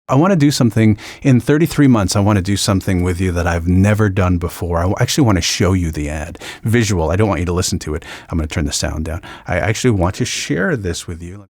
I want to do something in 33 months. I want to do something with you that I've never done before. I actually want to show you the ad. Visual. I don't want you to listen to it. I'm going to turn the sound down. I actually want to share this with you.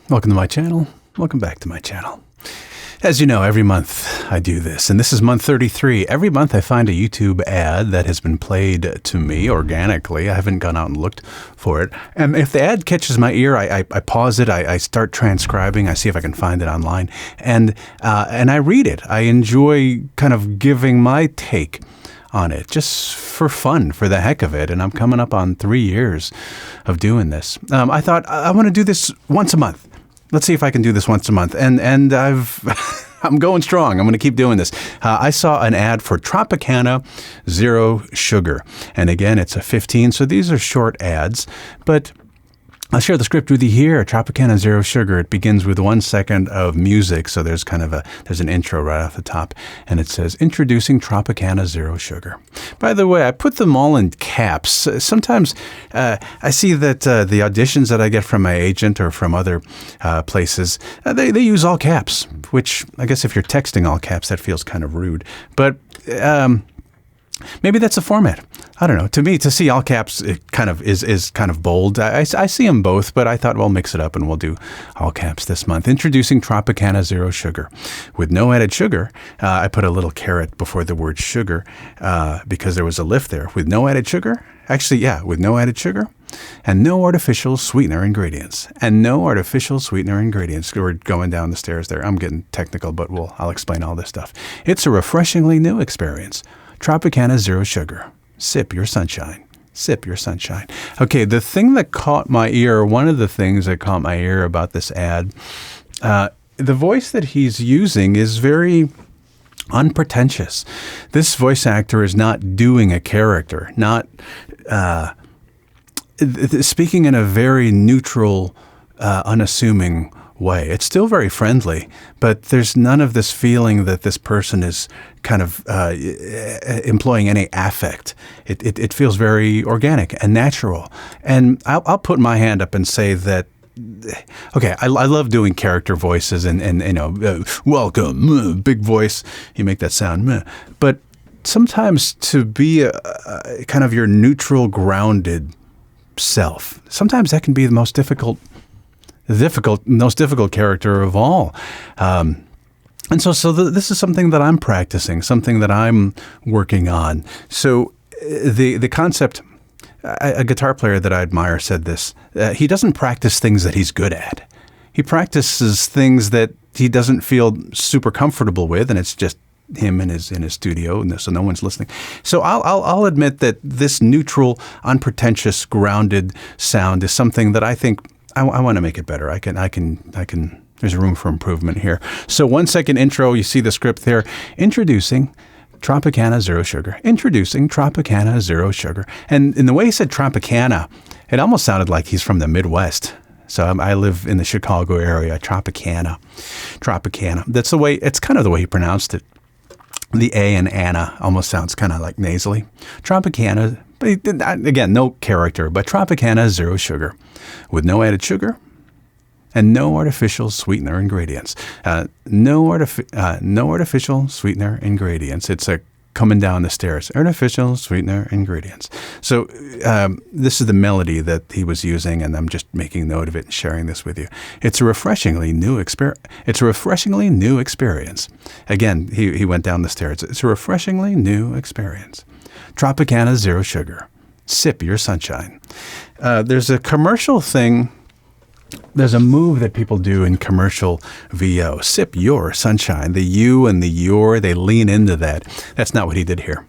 Welcome to my channel. Welcome back to my channel. As you know, every month I do this, and this is month 33. Every month I find a YouTube ad that has been played to me organically. I haven't gone out and looked for it. And if the ad catches my ear, I pause it, I start transcribing, I see if I can find it online, and I read it. I enjoy kind of giving my take on it, just for fun, for the heck of it. And I'm coming up on 3 years of doing this. I thought I want to do this once a month. Let's see if I can do this once a month. And I'm going strong. I'm going to keep doing this. I saw an ad for Tropicana Zero Sugar. And again, it's a 15. So these are short ads, but I'll share the script with you here. Tropicana Zero Sugar. It begins with 1 second of music. So there's there's an intro right off the top, and it says, introducing Tropicana Zero Sugar. By the way, I put them all in caps. Sometimes I see that the auditions that I get from my agent or from other places, they use all caps, which I guess if you're texting all caps, that feels kind of rude. But maybe that's the format. I don't know. To me, to see all caps, it kind of is kind of bold. I see them both, but I thought, well, mix it up and we'll do all caps this month. Introducing Tropicana Zero Sugar. With no added sugar, I put a little caret before the word sugar because there was a lift there. With no added sugar, actually, yeah, with no added sugar and no artificial sweetener ingredients. And no artificial sweetener ingredients. We're going down the stairs there. I'm getting technical, but I'll explain all this stuff. It's a refreshingly new experience. Tropicana Zero Sugar. Sip your sunshine. Sip your sunshine. Okay, the thing that caught my ear, one of the things that caught my ear about this ad, the voice that he's using is very unpretentious. This voice actor is not doing a character, not speaking in a very neutral, unassuming way. It's still very friendly, but there's none of this feeling that this person is kind of employing any affect. It feels very organic and natural. And I'll put my hand up and say that, okay, I love doing character voices and you know, welcome, big voice, you make that sound, but sometimes to be a kind of your neutral, grounded self, sometimes that can be the most difficult character of all. And so this is something that I'm practicing, something that I'm working on. So the concept, a guitar player that I admire said this, he doesn't practice things that he's good at. He practices things that he doesn't feel super comfortable with, and it's just him in his studio, and so no one's listening. So I'll admit that this neutral, unpretentious, grounded sound is something that I think I want to make it better. I can. There's room for improvement here. So 1 second intro. You see the script there. Introducing Tropicana Zero Sugar. Introducing Tropicana Zero Sugar. And in the way he said Tropicana, it almost sounded like he's from the Midwest. So I live in the Chicago area. Tropicana. That's the way. It's kind of the way he pronounced it. The A in Anna almost sounds kind of like nasally. Tropicana. But again, no character, but Tropicana Zero Sugar. With no added sugar and no artificial sweetener ingredients. No artificial sweetener ingredients. It's a coming down the stairs. Artificial sweetener ingredients. So this is the melody that he was using, and I'm just making note of it and sharing this with you. It's a refreshingly new experience. Again, he went down the stairs. It's a refreshingly new experience. Tropicana Zero Sugar. Sip your sunshine. There's a commercial thing. There's a move that people do in commercial VO. Sip your sunshine. The you and the your, they lean into that. That's not what he did here.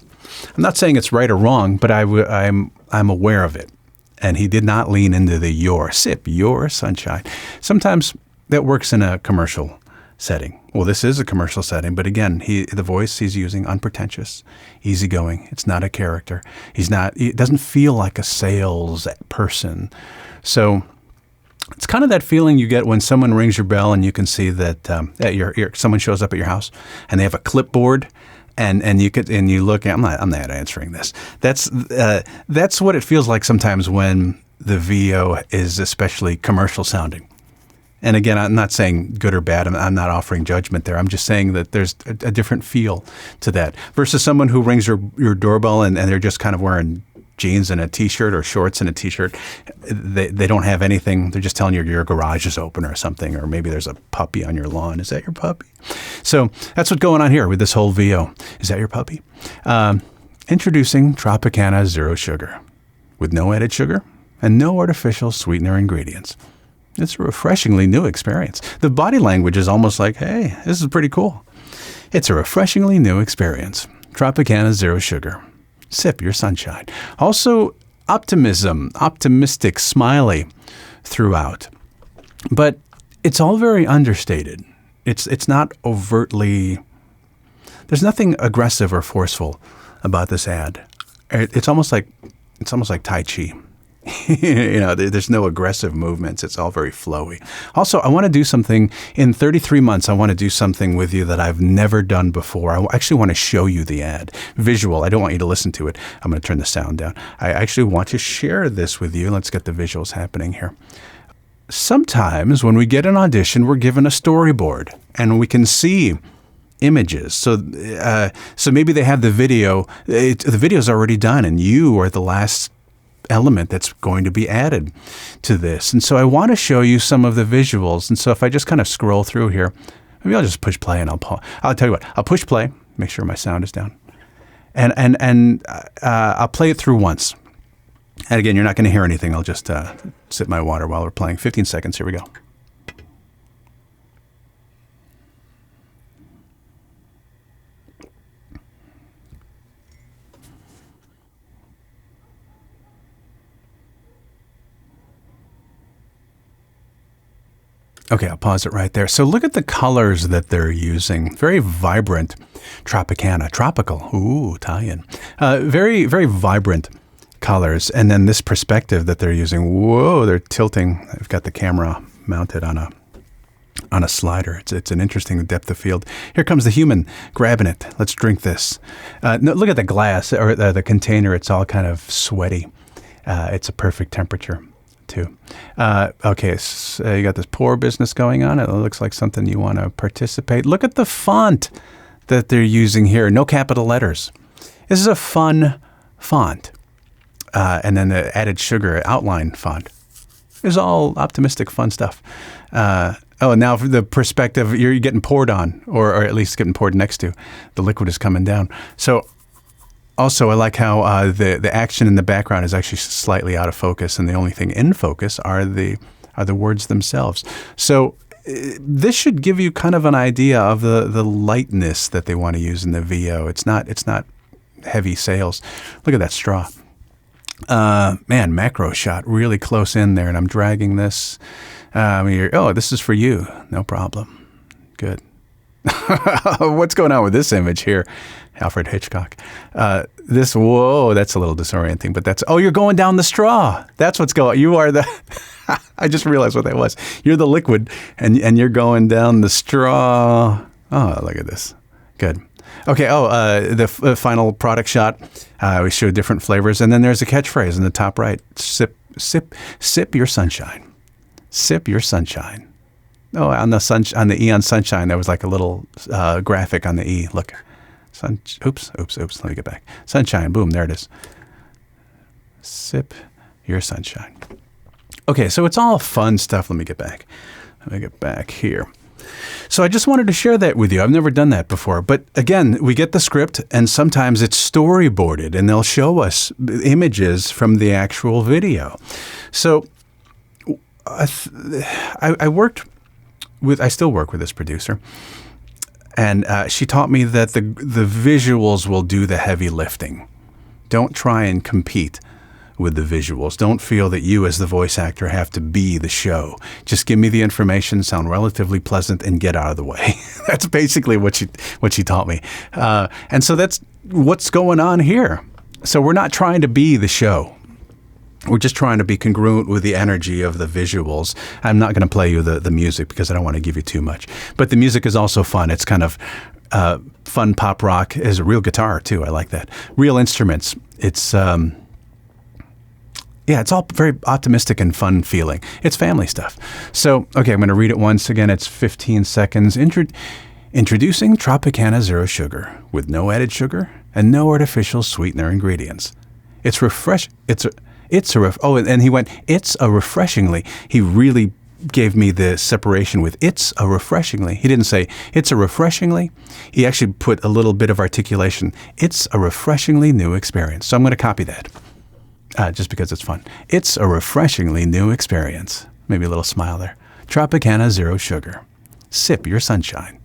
I'm not saying it's right or wrong, but I'm aware of it. And he did not lean into the your. Sip your sunshine. Sometimes that works in a commercial setting. Well, this is a commercial setting, but again, the voice he's using, unpretentious, easygoing. It's not a character. It doesn't feel like a sales person. So it's kind of that feeling you get when someone rings your bell and you can see that someone shows up at your house and they have a clipboard and you look at, I'm not answering this. That's what it feels like sometimes when the VO is especially commercial sounding. And again, I'm not saying good or bad. I'm not offering judgment there. I'm just saying that there's a different feel to that versus someone who rings your doorbell and they're just kind of wearing jeans and a T-shirt or shorts and a T-shirt. They don't have anything. They're just telling you your garage is open or something, or maybe there's a puppy on your lawn. Is that your puppy? So that's what's going on here with this whole VO. Is that your puppy? Introducing Tropicana Zero Sugar with no added sugar and no artificial sweetener ingredients. It's a refreshingly new experience. The body language is almost like, hey, this is pretty cool. It's a refreshingly new experience. Tropicana Zero Sugar. Sip your sunshine. Also, optimism, optimistic, smiley throughout. But it's all very understated. It's not overtly, there's nothing aggressive or forceful about this ad. It's almost like Tai Chi. There's no aggressive movements. It's all very flowy. Also, I want to do something in 33 months. I want to do something with you that I've never done before. I actually want to show you the ad. Visual. I don't want you to listen to it. I'm going to turn the sound down. I actually want to share this with you. Let's get the visuals happening here. Sometimes when we get an audition, we're given a storyboard and we can see images. So maybe they have the video. The video's already done and you are the last element that's going to be added to this. And so I want to show you some of the visuals. And so if I just kind of scroll through here, maybe I'll just push play and I'll tell you what, I'll push play, make sure my sound is down. And I'll play it through once. And again, you're not going to hear anything. I'll just sip my water while we're playing. 15 seconds. Here we go. Okay, I'll pause it right there. So look at the colors that they're using. Very vibrant Tropicana. Tropical. Ooh, Italian. Very, very vibrant colors. And then this perspective that they're using. Whoa, they're tilting. I've got the camera mounted on a slider. It's an interesting depth of field. Here comes the human grabbing it. Let's drink this. No, look at the glass or the container. It's all kind of sweaty. It's a perfect temperature too. Okay, so you got this pour business going on. It looks like something you want to participate. Look at the font that they're using here. No capital letters. This is a fun font. And then the added sugar outline font. It's all optimistic, fun stuff. Now for the perspective, you're getting poured on, or at least getting poured next to. The liquid is coming down. So also, I like how the action in the background is actually slightly out of focus, and the only thing in focus are the words themselves. So this should give you kind of an idea of the lightness that they want to use in the VO. It's not heavy sales. Look at that straw. Man, macro shot really close in there, and I'm dragging this. This is for you. No problem. Good. What's going on with this image here? Alfred Hitchcock. That's a little disorienting, but you're going down the straw. That's what's going on. You are I just realized what that was. You're the liquid and you're going down the straw. Oh, look at this. Good. Okay. The final product shot. We show different flavors. And then there's a catchphrase in the top right. Sip your sunshine. Sip your sunshine. Oh, on the E on sunshine, there was like a little graphic on the E. Look. Oops. Let me get back. Sunshine. Boom. There it is. Sip your sunshine. Okay, so it's all fun stuff. Let me get back here. So I just wanted to share that with you. I've never done that before. But again, we get the script, and sometimes it's storyboarded, and they'll show us images from the actual video. So I still work with this producer. And she taught me that the visuals will do the heavy lifting. Don't try and compete with the visuals. Don't feel that you as the voice actor have to be the show. Just give me the information, sound relatively pleasant, and get out of the way. That's basically what she taught me. And so that's what's going on here. So we're not trying to be the show. We're just trying to be congruent with the energy of the visuals. I'm not going to play you the music because I don't want to give you too much. But the music is also fun. It's kind of fun pop rock. There's a real guitar, too. I like that. Real instruments. It's Yeah, it's all very optimistic and fun feeling. It's family stuff. So, okay, I'm going to read it once again. It's 15 seconds. Introducing Tropicana Zero Sugar with no added sugar and no artificial sweetener ingredients. It's a refreshingly. He really gave me the separation with it's a refreshingly. He didn't say it's a refreshingly. He actually put a little bit of articulation. It's a refreshingly new experience. So I'm going to copy that. Just because it's fun. It's a refreshingly new experience. Maybe a little smile there. Tropicana Zero Sugar. Sip your sunshine.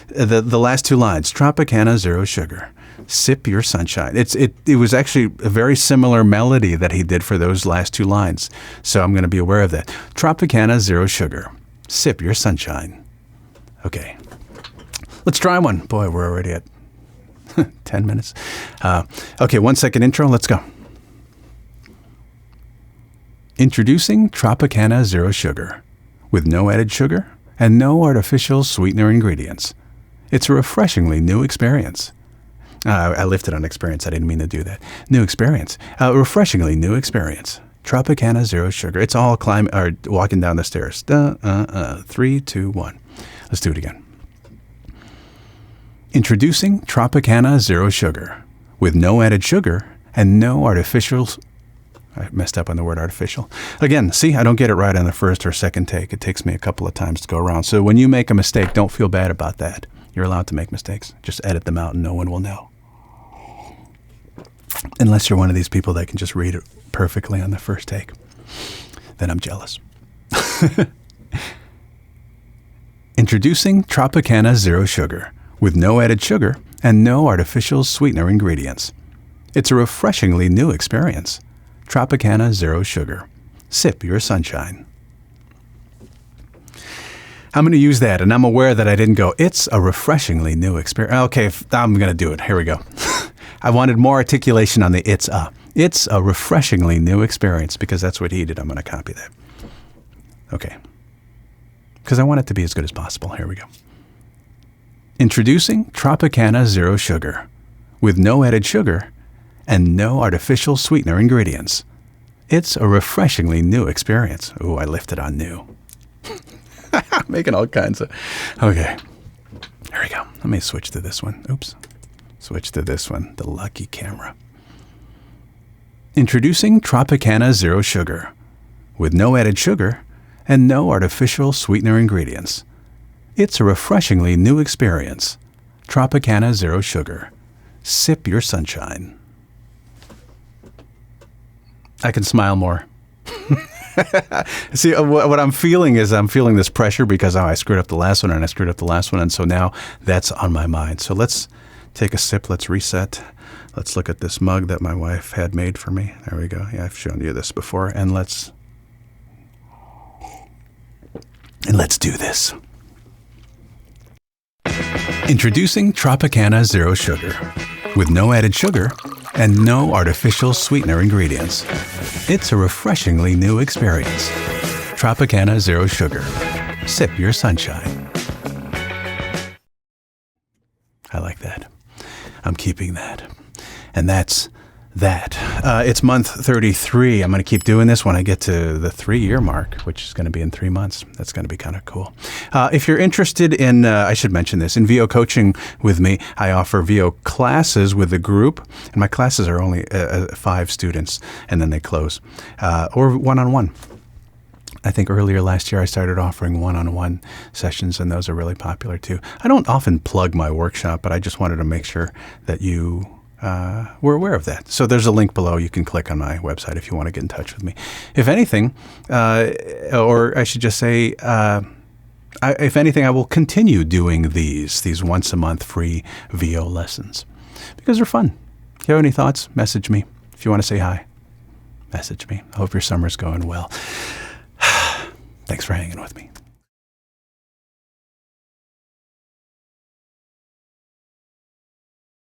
The last two lines. Tropicana Zero Sugar. Sip your sunshine. It was actually a very similar melody that he did for those last two lines. So I'm going to be aware of that. Tropicana Zero Sugar. Sip your sunshine. Okay. Let's try one. Boy, we're already at 10 minutes. Okay, 1 second intro. Let's go. Introducing Tropicana Zero Sugar with no added sugar and no artificial sweetener ingredients. It's a refreshingly new experience. I lifted on experience. I didn't mean to do that. New experience. Refreshingly new experience. Tropicana Zero Sugar. It's all walking down the stairs. 3, 2, 1. Let's do it again. Introducing Tropicana Zero Sugar with no added sugar and no artificial. I messed up on the word artificial. Again, see, I don't get it right on the first or second take. It takes me a couple of times to go around. So when you make a mistake, don't feel bad about that. You're allowed to make mistakes. Just edit them out and no one will know. Unless you're one of these people that can just read it perfectly on the first take. Then I'm jealous. Introducing Tropicana Zero Sugar with no added sugar and no artificial sweetener ingredients. It's a refreshingly new experience. Tropicana Zero Sugar. Sip your sunshine. I'm going to use that, and I'm aware that I didn't go, it's a refreshingly new experience. Okay, I'm going to do it. Here we go. I wanted more articulation on the it's a. It's a refreshingly new experience, because that's what he did. I'm going to copy that. Okay. Because I want it to be as good as possible. Here we go. Introducing Tropicana Zero Sugar with no added sugar and no artificial sweetener ingredients. It's a refreshingly new experience. Ooh, I lifted on new. Making all kinds of... Okay. Here we go. Let me switch to this one. Oops. Switch to this one. The lucky camera. Introducing Tropicana Zero Sugar with no added sugar and no artificial sweetener ingredients. It's a refreshingly new experience. Tropicana Zero Sugar. Sip your sunshine. I can smile more. See, what I'm feeling is I'm feeling this pressure because I screwed up the last one and I screwed up the last one. And so now that's on my mind. So let's take a sip. Let's reset. Let's look at this mug that my wife had made for me. There we go. Yeah, I've shown you this before. And let's do this. Introducing Tropicana Zero Sugar with no added sugar and no artificial sweetener ingredients. It's a refreshingly new experience. Tropicana Zero Sugar. Sip your sunshine. I like that. I'm keeping that. And that's that. It's month 33. I'm going to keep doing this when I get to the 3-year mark, which is going to be in 3 months. That's going to be kind of cool. If you're interested in, I should mention this, in VO coaching with me, I offer VO classes with a group, and my classes are only 5 students, and then they close, or one-on-one. I think earlier last year I started offering one-on-one sessions, and those are really popular too. I don't often plug my workshop, but I just wanted to make sure that you were aware of that. So there's a link below. You can click on my website if you want to get in touch with me. If anything, or I should just say, if anything, I will continue doing these once a month free VO lessons because they're fun. If you have any thoughts, message me. If you want to say hi, message me. I hope your summer's going well. Thanks for hanging with me.